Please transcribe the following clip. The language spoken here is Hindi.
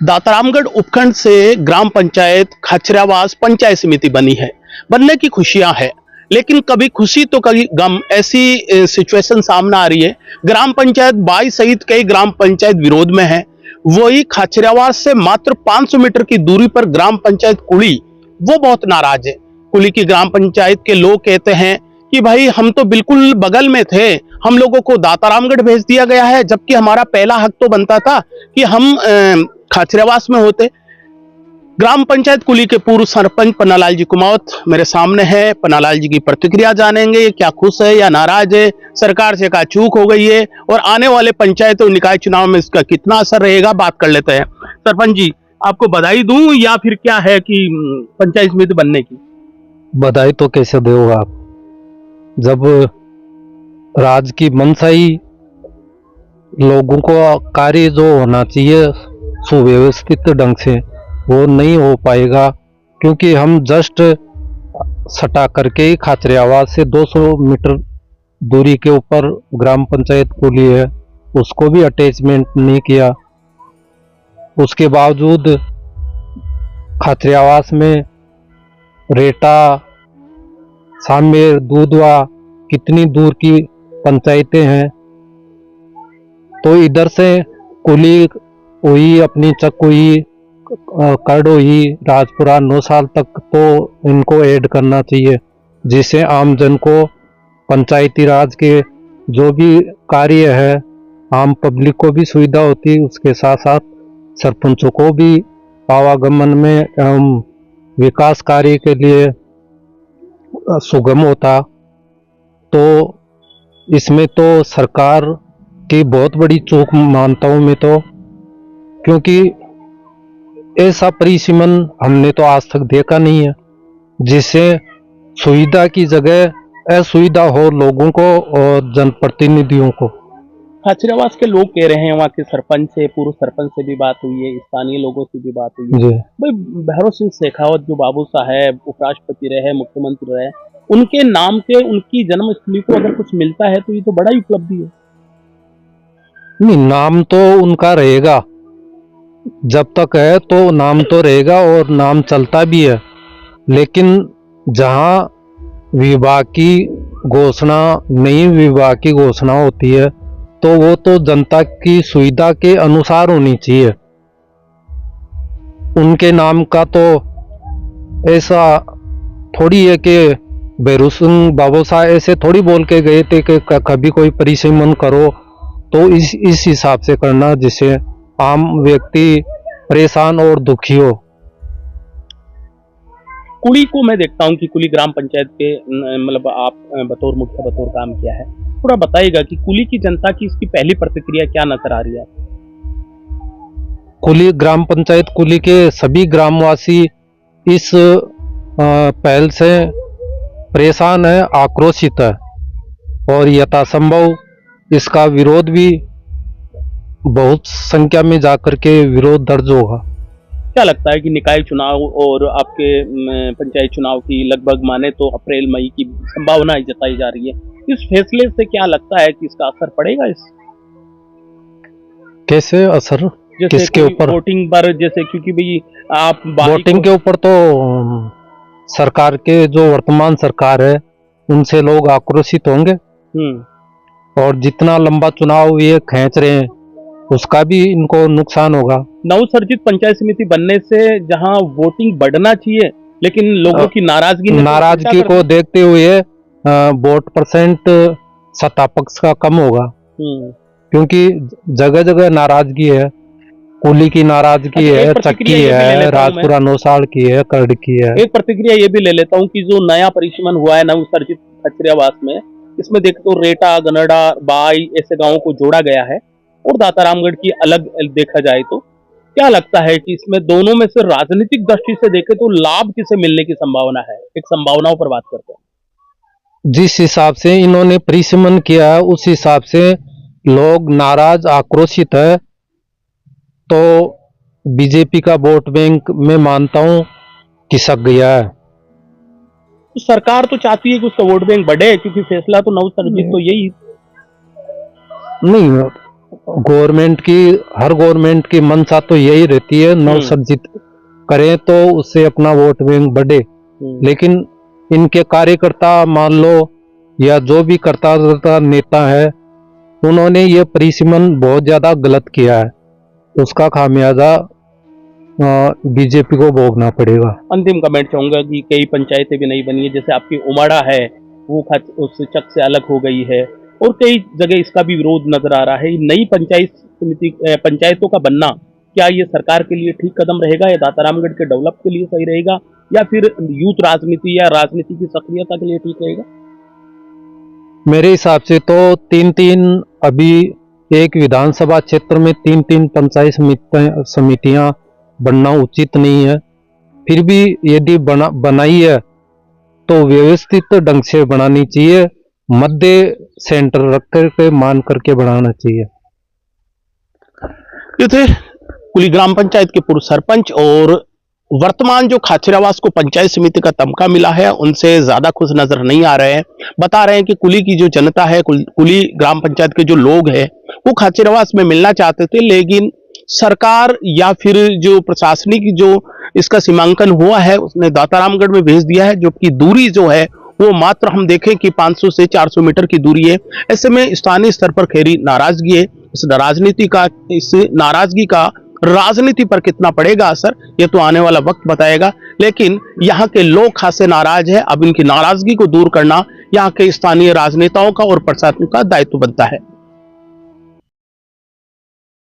दातारामगढ़ उपखंड से ग्राम पंचायत खचरावास पंचायत समिति बनी है। बनने की खुशियां है, लेकिन कभी खुशी तो कभी गम, ऐसी सिचुएशन सामने आ रही है। ग्राम पंचायत 22 सहित कई ग्राम पंचायत विरोध में है। वही खचरावास से मात्र 500 मीटर की दूरी पर ग्राम पंचायत कुली, वो बहुत नाराज है। कुली की ग्राम पंचायत के लोग कहते हैं कि भाई हम तो बिल्कुल बगल में थे, हम लोगों को दातारामगढ़ भेज दिया गया है, जबकि हमारा पहला हक तो बनता था कि हम खचरावास में होते। ग्राम पंचायत कुली के पूर्व सरपंच पन्नालाल जी कुमावत मेरे सामने है। पन्नालाल जी की प्रतिक्रिया जानेंगे, क्या खुश है या नाराज है, सरकार से क्या चूक हो गई है और आने वाले पंचायत और निकाय चुनाव में इसका कितना असर रहेगा, बात कर लेते हैं। सरपंच जी, आपको बधाई दूं या फिर क्या है कि पंचायत समिति बनने की? बधाई तो कैसे दो आप, जब राज्य की मंशा ही लोगों को कार्य जो होना चाहिए सुव्यवस्थित ढंग से वो नहीं हो पाएगा, क्योंकि हम जस्ट सटा करके ही खाचरियावास से 200 मीटर दूरी के ऊपर ग्राम पंचायत कुली है, उसको भी अटैचमेंट नहीं किया। उसके बावजूद खाचरियावास में रेटा, सामेर, दूधवा कितनी दूर की पंचायतें हैं, तो इधर से कुली हुई, अपनी चक हुई, कर्ड हुई, राजपुरा 9 साल तक तो इनको ऐड करना चाहिए, जिससे आम जन को पंचायती राज के जो भी कार्य है आम पब्लिक को भी सुविधा होती, उसके साथ साथ सरपंचों को भी आवागमन में एवं विकास कार्य के लिए सुगम होता। तो इसमें तो सरकार की बहुत बड़ी चूक मानता हूं मैं तो, क्योंकि ऐसा परिसीमन हमने तो आज तक देखा नहीं है, जिससे सुविधा की जगह असुविधा हो लोगों को और जनप्रतिनिधियों को। खचरावास के लोग कह रहे हैं, वहाँ के सरपंच से, पूर्व सरपंच से भी बात हुई है, स्थानीय लोगों से भी बात हुई है भाई, भैरव सिंह शेखावत जो बाबू साहब उपराष्ट्रपति रहे, मुख्यमंत्री रहे, उनके नाम के उनकी जन्मस्थली को अगर कुछ मिलता है तो ये तो बड़ा ही उपलब्धि है। नहीं, नाम तो उनका रहेगा, जब तक है तो नाम तो रहेगा और नाम चलता भी है, लेकिन जहां विभाग की घोषणा, नई विभाग की घोषणा होती है तो वो तो जनता की सुविधा के अनुसार होनी चाहिए। उनके नाम का तो ऐसा थोड़ी है कि भैरव सिंह बाबू साहब ऐसे थोड़ी बोल के गए थे कि कभी कोई परिसीमन करो, तो इस हिसाब से करना जिससे आम व्यक्ति परेशान और दुखी हो। कुली को मैं देखता हूँ कि कुली ग्राम पंचायत के मतलब आप बतौर मुख्य बतौर काम किया है, थोड़ा बताइएगा कि कुली की जनता की इसकी पहली प्रतिक्रिया क्या नजर आ रही है? कुली ग्राम पंचायत कुली के सभी ग्रामवासी इस पहल से परेशान है, आक्रोशित है और यथासंभव इसका विरोध भी बहुत संख्या में जाकर के विरोध दर्ज होगा। क्या लगता है कि निकाय चुनाव और आपके पंचायत चुनाव की लगभग माने तो अप्रैल मई की संभावना जताई जा रही है, इस फैसले से क्या लगता है कि इसका असर पड़ेगा? इस कैसे असर, किसके ऊपर? वोटिंग पर, जैसे क्योंकि भाई आप वोटिंग के ऊपर तो सरकार के जो वर्तमान सरकार है उनसे लोग आक्रोशित होंगे और जितना लंबा चुनाव ये खींच रहे हैं उसका भी इनको नुकसान होगा। नवसर्जित पंचायत समिति बनने से जहां वोटिंग बढ़ना चाहिए, लेकिन लोगों की नाराजगी को देखते हुए वोट परसेंट सत्ता पक्ष का कम होगा, क्योंकि जगह जगह नाराजगी है। कुली की नाराजगी है, चक्की है, राजपुरा 9 साल की है, कर्ड की है। एक प्रतिक्रिया ये भी ले लेता हूँ कि जो नया परिसीमन हुआ है नवसर्जित खचरियावास में, इसमें देखते तो रेटा, गनड़ा, बाई ऐसे गांवों को जोड़ा गया है और दातारामगढ़ की अलग देखा जाए तो क्या लगता है कि इसमें दोनों में से राजनीतिक दृष्टि से देखे तो लाभ किसे मिलने की संभावना है? एक संभावनाओं पर बात करते हैं। जिस हिसाब से इन्होंने परिसीमन किया है उस हिसाब से लोग नाराज, आक्रोशित है, तो बीजेपी का वोट बैंक मैं मानता हूं खिसक गया है। तो सरकार तो चाहती है कि उसका वोट बैंक बढ़े, क्योंकि फैसला तो नवसर्जित तो यही नहीं, गवर्नमेंट की, हर गवर्नमेंट की मंशा तो यही रहती है नवसर्जित करें तो उससे अपना वोट बैंक बढ़े, लेकिन इनके कार्यकर्ता मान लो या जो भी करता नेता है, उन्होंने ये परिसीमन बहुत ज्यादा गलत किया है, उसका खामियाजा बीजेपी को भोगना पड़ेगा। अंतिम कमेंट चाहूंगा कि कई पंचायतें भी नहीं बनी है, जैसे आपकी उमाड़ा है वो उस चक से अलग हो गई है और कई जगह इसका भी विरोध नजर आ रहा है। नई पंचायत समिति पंचायतों का बनना क्या ये सरकार के लिए ठीक कदम रहेगा या दातारामगढ़ के डेवलप के लिए सही रहेगा या फिर यूथ राजनीति या राजनीति की सक्रियता के लिए ठीक रहेगा? मेरे हिसाब से तो 3-3 अभी एक विधानसभा क्षेत्र में 3-3 पंचायत समितियां बनना उचित नहीं है। फिर भी यदि बनाई है तो व्यवस्थित ढंग से बनानी चाहिए, मध्य सेंटर रख करके मान करके बनाना चाहिए। ये थे कुली ग्राम पंचायत के पूर्व सरपंच और वर्तमान जो खाचरावास को पंचायत समिति का तमगा मिला है उनसे ज्यादा खुश नजर नहीं आ रहे हैं। बता रहे हैं कि कुली की जो जनता है, कुली ग्राम पंचायत के जो लोग हैं वो खाचरावास में मिलना चाहते थे, लेकिन सरकार या फिर जो प्रशासनिक जो इसका सीमांकन हुआ है उसने दातारामगढ़ में भेज दिया है, जो कि दूरी जो है वो मात्र हम देखें कि 500 से 400 मीटर की दूरी है। ऐसे में स्थानीय स्तर पर खैरी नाराजगी है। इस नाराजगी का राजनीति पर कितना पड़ेगा असर, ये तो आने वाला वक्त बताएगा, लेकिन यहाँ के लोग खासे नाराज है। अब इनकी नाराजगी को दूर करना यहाँ के स्थानीय राजनेताओं का और प्रशासन का दायित्व बनता है।